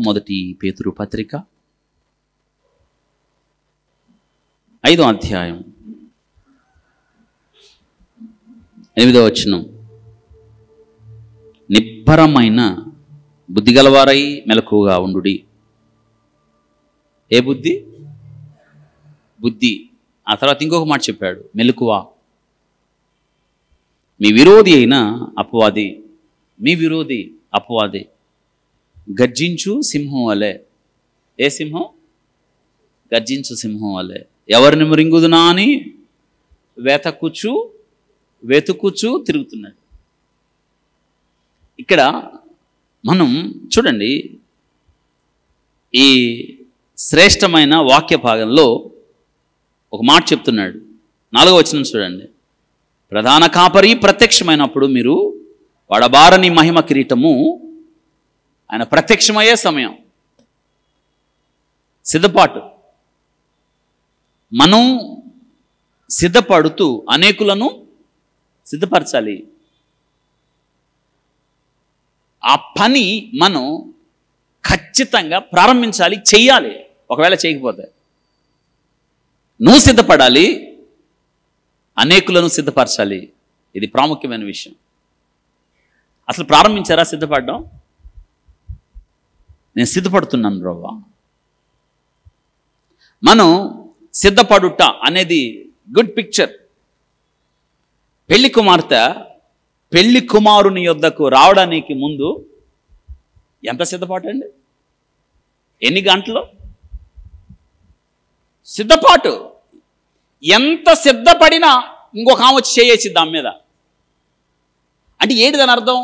మొదటి పేతురు పత్రిక 5వ అధ్యాయం 8వ వచనం. నిబ్బరమైన బుద్ధిగలవారై మెలకువగా ఉండుడి. ఏ బుద్ధి? బుద్ధి. ఆ తర్వాత ఇంకొక మాట చెప్పాడు, మెలకువ. మీ విరోధి అయిన అపవాది, మీ విరోధి అపవాది గర్జించు సింహం వలె. ఏ సింహం? గర్జించు సింహం వలె. ఎవరిని మృంగుదునా అని వెతుకుచు తిరుగుతున్నాడు. ఇక్కడ మనం చూడండి, ఈ శ్రేష్టమైన వాక్య భాగంలో ఒక మాట చెప్తున్నాడు. 4వ వచనం చూడండి. ప్రధాన కాపరి ప్రత్యక్షమైనప్పుడు మీరు వడబారని మహిమ కిరీటము, ఆయన ప్రత్యక్షమయ్యే సమయం, సిద్ధపాటు. మనం సిద్ధపడుతూ అనేకులను సిద్ధపరచాలి. ఆ పని మనం ఖచ్చితంగా ప్రారంభించాలి, చెయ్యాలి. ఒకవేళ చేయకపోతే నువ్వు సిద్ధపడాలి, అనేకులను సిద్ధపరచాలి. ఇది ప్రాముఖ్యమైన విషయం. అసలు ప్రారంభించారా సిద్ధపడడం? నేను సిద్ధపడుతున్నాను బ్రవ్వా. మనం సిద్ధపడుట అనేది గుడ్ పిక్చర్. పెళ్లి కుమార్తె పెళ్లి కుమారుని యొద్దకు రావడానికి ముందు ఎంత సిద్ధపాటు అండి? ఎన్ని గంటలు సిద్ధపాటు? ఎంత సిద్ధపడినా ఇంకొక ఆమె వచ్చి చేయొచ్చు దాని మీద. అంటే ఏంటి దాని అర్థం?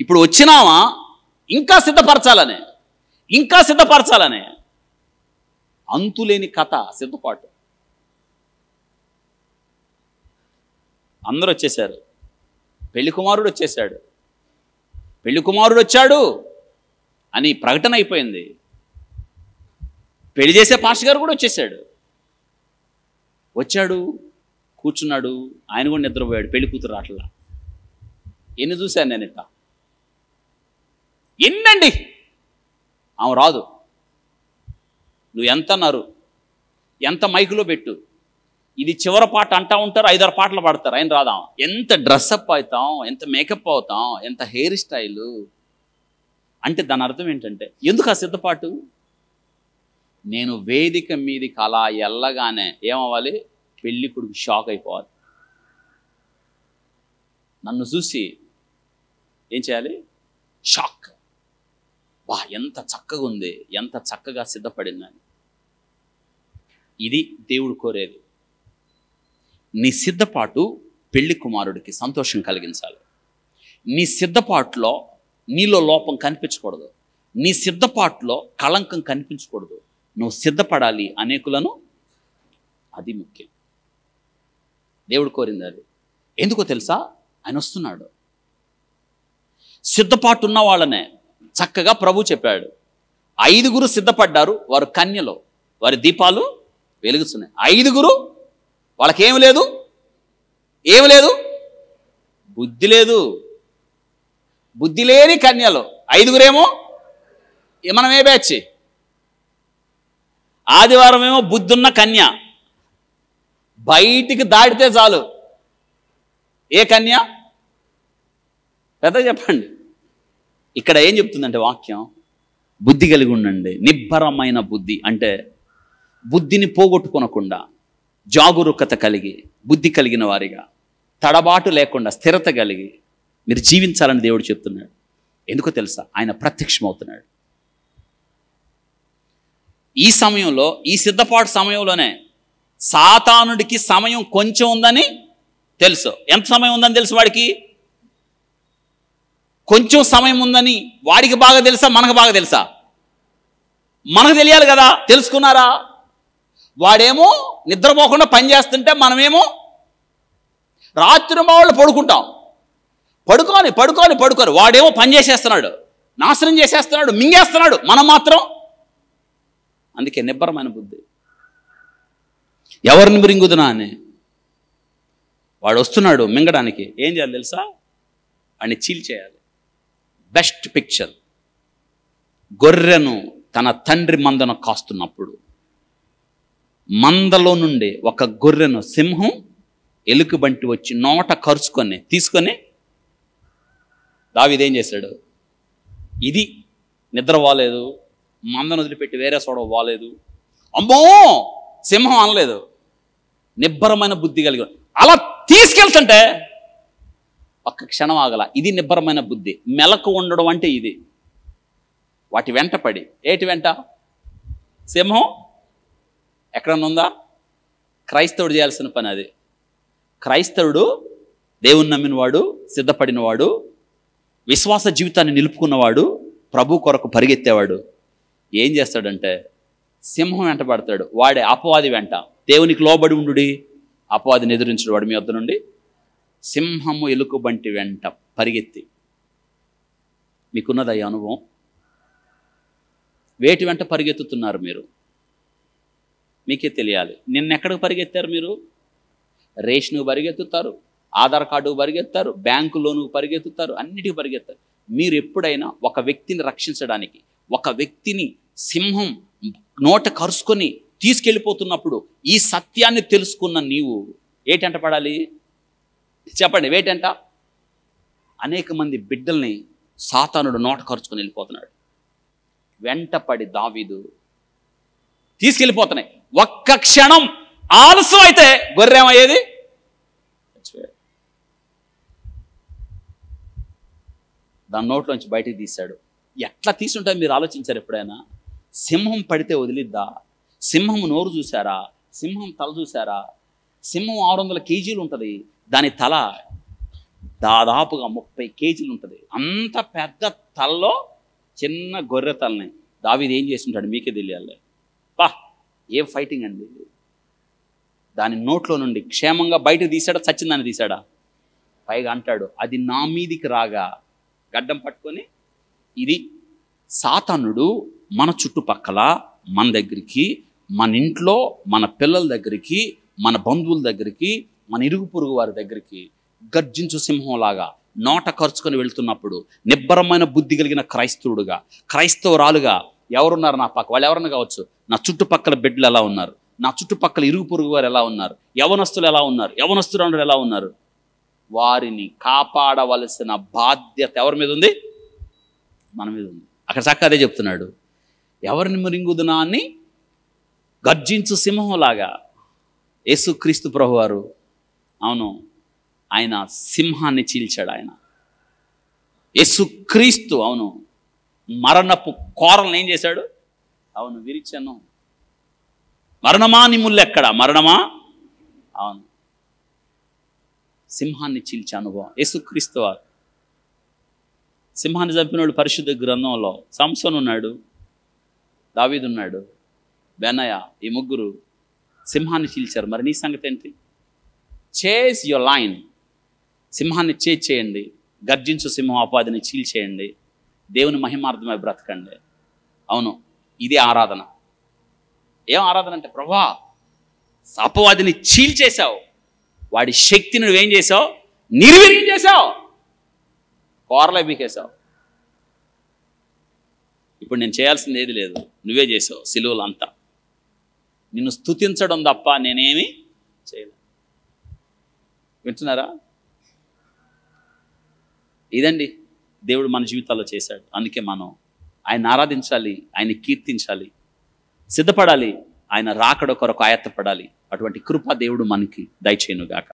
ఇప్పుడు వచ్చినావా ఇంకా సిద్ధపరచాలనే అంతులేని కథ సిద్ధపాటు. అందరూ వచ్చేసారు. పెళ్లి కుమారుడు వచ్చేసాడు, పెళ్లి కుమారుడు వచ్చాడు అని ప్రకటన అయిపోయింది. పెళ్లి చేసే పాస్టర్ గారు కూడా వచ్చాడు, కూర్చున్నాడు. ఆయన కూడా నిద్రపోయాడు. పెళ్లి కూతురు రాట్లా. ఎన్ని చూశాను నేను ఇట్లా, ఎన్నండి. ఆమె రాదు. నువ్వు ఎంత అన్నారు, ఎంత మైకులో పెట్టు, ఇది చివరి పాట అంటా ఉంటారు, 5-6 పాటలు పాడతారు, ఆయన రాదాం. ఎంత డ్రెస్అప్ అవుతాం, ఎంత మేకప్ అవుతాం, ఎంత హెయిర్ స్టైలు. అంటే దాని అర్థం ఏంటంటే, ఎందుకు ఆ సిద్ధపాటు? నేను వేదిక మీదకి అలా వెళ్ళగానే ఏమవ్వాలి? పెళ్లి కొడుకు షాక్ అయిపోవాలి. నన్ను చూసి ఏం చేయాలి? షాక్. వా, ఎంత చక్కగా ఉంది, ఎంత చక్కగా సిద్ధపడిందని. ఇది దేవుడు కోరేది. నీ సిద్ధపాటు పెళ్లి కుమారుడికి సంతోషం కలిగించాలి. నీ సిద్ధపాటులో నీలో లోపం కనిపించకూడదు. నీ సిద్ధపాటులో కళంకం కనిపించకూడదు. నువ్వు సిద్ధపడాలి అనేకులను. అది ముఖ్యం. దేవుడు కోరింది అది. ఎందుకో తెలుసా? ఆయన వస్తున్నాడు. సిద్ధపాటు ఉన్న వాళ్ళనే చక్కగా ప్రభు చెప్పాడు. 5 సిద్ధపడ్డారు, వారు కన్యలో, వారి దీపాలు వెలుగుతున్నాయి. 5 వాళ్ళకేమి లేదు, బుద్ధి లేదు. బుద్ధి లేని కన్యలు 5 మనం ఏ బ్యాచ్? ఆదివారం ఏమో బుద్ధున్న కన్య, బయటికి దాటితే చాలు. ఏ కన్య? పెద్ద చెప్పండి. ఇక్కడ ఏం చెప్తుందంటే వాక్యం, బుద్ధి కలిగి ఉండండి. నిబ్బరమైన బుద్ధి అంటే బుద్ధిని పోగొట్టుకొనకుండా జాగరూకత కలిగి, బుద్ధి కలిగిన వారిగా, తడబాటు లేకుండా స్థిరత కలిగి మీరు జీవించాలని దేవుడు చెప్తున్నాడు. ఎందుకో తెలుసా? ఆయన ప్రత్యక్షమవుతున్నాడు. ఈ సమయంలో, ఈ సిద్ధపాటు సమయంలోనే సాతానుడికి సమయం కొంచెం ఉందని తెలుసు. ఎంత సమయం ఉందని తెలుసు వాడికి? కొంచెం సమయం ఉందని వాడికి బాగా తెలుసా, మనకు బాగా తెలుసా? మనకు తెలియాలి కదా. తెలుసుకున్నారా? వాడేమో నిద్రపోకుండా పని చేస్తుంటే మనమేమో రాత్రి వాళ్ళు పడుకుంటాం. పడుకొని వాడేమో పని చేసేస్తున్నాడు, నాశనం చేసేస్తున్నాడు, మింగేస్తున్నాడు. మనం మాత్రం. అందుకే నిబ్బరమైన బుద్ధి. ఎవరిని మింగుదునా అని వాడు వస్తున్నాడు మింగడానికి. ఏం చేయాలి తెలుసా? వాడిని చీల్ చేయాలి. Best picture. గొర్రెను తన తండ్రి మందను కాస్తున్నప్పుడు మందలో నుండి ఒక గొర్రెను సింహం ఎలుకబంటి వచ్చి నోట కరుచుకొని తీసుకొని దావీదు ఏం చేశాడు? ఇది నిద్ర వాలేదు, మందను వదిలిపెట్టి వేరే చోట వాలేదు, అమ్మో సింహం అనలేదు. నిబ్బరమైన బుద్ధి కలిగి అలా తీసుకెళ్తుంటే ఒక్క క్షణం ఆగల. ఇది నిబ్బరమైన బుద్ధి. మెలకు ఉండడం అంటే ఇది. వాటి వెంట పడి, ఏటి వెంట? సింహం ఎక్కడన్నా ఉందా? క్రైస్తవుడు చేయాల్సిన పని అది. క్రైస్తవుడు దేవుని నమ్మినవాడు, సిద్ధపడినవాడు, విశ్వాస జీవితాన్ని నిలుపుకున్నవాడు, ప్రభు కొరకు పరిగెత్తేవాడు ఏం చేస్తాడంటే సింహం వెంట పడతాడు. వాడే అపవాది వెంట. దేవునికి లోబడి ఉండుడి, అపవాదిని ఎదురించడు వాడు మీ వద్ద నుండి. సింహము ఎలుకబంటి వెంట పరిగెత్తి. మీకున్నది ఈ అనుభవం? వేటి వెంట పరిగెత్తుతున్నారు మీరు? మీకే తెలియాలి. నిన్నెక్కడికి పరిగెత్తారు మీరు? రేషన్కు పరిగెత్తుతారు, ఆధార్ కార్డుకు పరిగెత్తారు, బ్యాంకు లోనుకు పరిగెత్తుతారు, అన్నిటికీ పరిగెత్తారు. మీరు ఎప్పుడైనా ఒక వ్యక్తిని రక్షించడానికి, ఒక వ్యక్తిని సింహం నోట కరుచుకొని తీసుకెళ్ళిపోతున్నప్పుడు ఈ సత్యాన్ని తెలుసుకున్న నీవు ఏటంట పడాలి? చెప్పండి, వేటంట? అనేక మంది బిడ్డల్ని సాతానుడు నోట కరుచుకొని వెళ్ళిపోతున్నాడు. వెంటపడి దావీదు తీసుకెళ్ళిపోతున్నాయి. ఒక్క క్షణం ఆలస్యం అయితే గొర్రెమయ్యేది. దాని నోట్లోంచి బయటికి తీశాడు. ఎట్లా తీసుంటే మీరు ఆలోచించారు ఎప్పుడైనా? సింహం పడితే వదిలిద్దా? సింహం నోరు చూసారా? సింహం తల చూసారా? సింహం 600 కేజీలు ఉంటుంది. దాని తల దాదాపుగా 30 కేజీలు ఉంటుంది. అంత పెద్ద తలలో చిన్న గొర్రె తలని దావీదు ఏం చేసి ఉంటాడు మీకే తెలియాలి. పా, ఏం ఫైటింగ్ అండి! దాని నోట్లో నుండి క్షేమంగా బయటకు తీసాడా? చచ్చిందని తీసాడా? పైగా అంటాడు, అది నా మీదికి రాగా గడ్డం పట్టుకొని. ఇది సాతానుడు మన చుట్టుపక్కల, మన దగ్గరికి, మన ఇంట్లో, మన పిల్లల దగ్గరికి, మన బంధువుల దగ్గరికి, మన ఇరుగు పొరుగు వారి దగ్గరికి గర్జించు సింహంలాగా నోట కరుచుకొని వెళ్తున్నప్పుడు నిబ్బరమైన బుద్ధి కలిగిన క్రైస్తవుడుగా, క్రైస్తవురాలుగా ఎవరున్నారు నా పక్క? వాళ్ళు ఎవరన్నా కావచ్చు. నా చుట్టుపక్కల బిడ్డలు ఎలా ఉన్నారు? నా చుట్టుపక్కల ఇరుగు పొరుగు వారు ఎలా ఉన్నారు? యవనస్తులు ఎలా ఉన్నారు? యవనస్తులు ఎలా ఉన్నారు? వారిని కాపాడవలసిన బాధ్యత ఎవరి మీద ఉంది? మన మీద ఉంది. అక్కడ చక్కగా అదే చెప్తున్నాడు. ఎవరిని మృంగుదునా అని గర్జించు సింహంలాగా యేసుక్రీస్తు ప్రభువారు, అవును, ఆయన సింహాన్ని చీల్చాడు. ఆయన యేసుక్రీస్తు, అవును, మరణపు కోరలను ఏం చేశాడు? అవును, విరిచాను. మరణమా నీ ముళ్ళు ఎక్కడ? మరణమా? అవును, సింహాన్ని చీల్చే అనుభవం యేసుక్రీస్తు వారు. సింహాన్ని చంపినోడు పరిశుద్ధ గ్రంథంలో సంసోను ఉన్నాడు, దావీదు ఉన్నాడు, బెనయ, ఈ ముగ్గురు సింహాన్ని చీల్చారు. మరి నీ సంగతి ఏంటి? Chase your line. సింహాన్ని చేయండి. గర్జించు సింహం అపవాదిని చీల్చేయండి. దేవుని మహిమార్థమై బ్రతకండి. అవును, ఇది ఆరాధన. ఏం ఆరాధన అంటే, ప్రభువా అపవాదిని చీల్చేశావు, వాడి శక్తిని నువ్వేం చేసావు? నిర్వీర్యం చేసావు, కోరలే బీకేసావు. ఇప్పుడు నేను చేయాల్సింది ఏది లేదు, నువ్వే చేసావు సిలువలు అంతా. నిన్ను స్తుతించడం తప్ప నేనేమి చేయలేదు. వింటున్నారా? ఇదండి దేవుడు మన జీవితాల్లో చేశాడు. అందుకే మనం ఆయన ఆరాధించాలి, ఆయన కీర్తించాలి, సిద్ధపడాలి, ఆయన రాకడ కొరకు ఆయత్తపడాలి. అటువంటి కృప దేవుడు మనకి దయచేయునుగాక.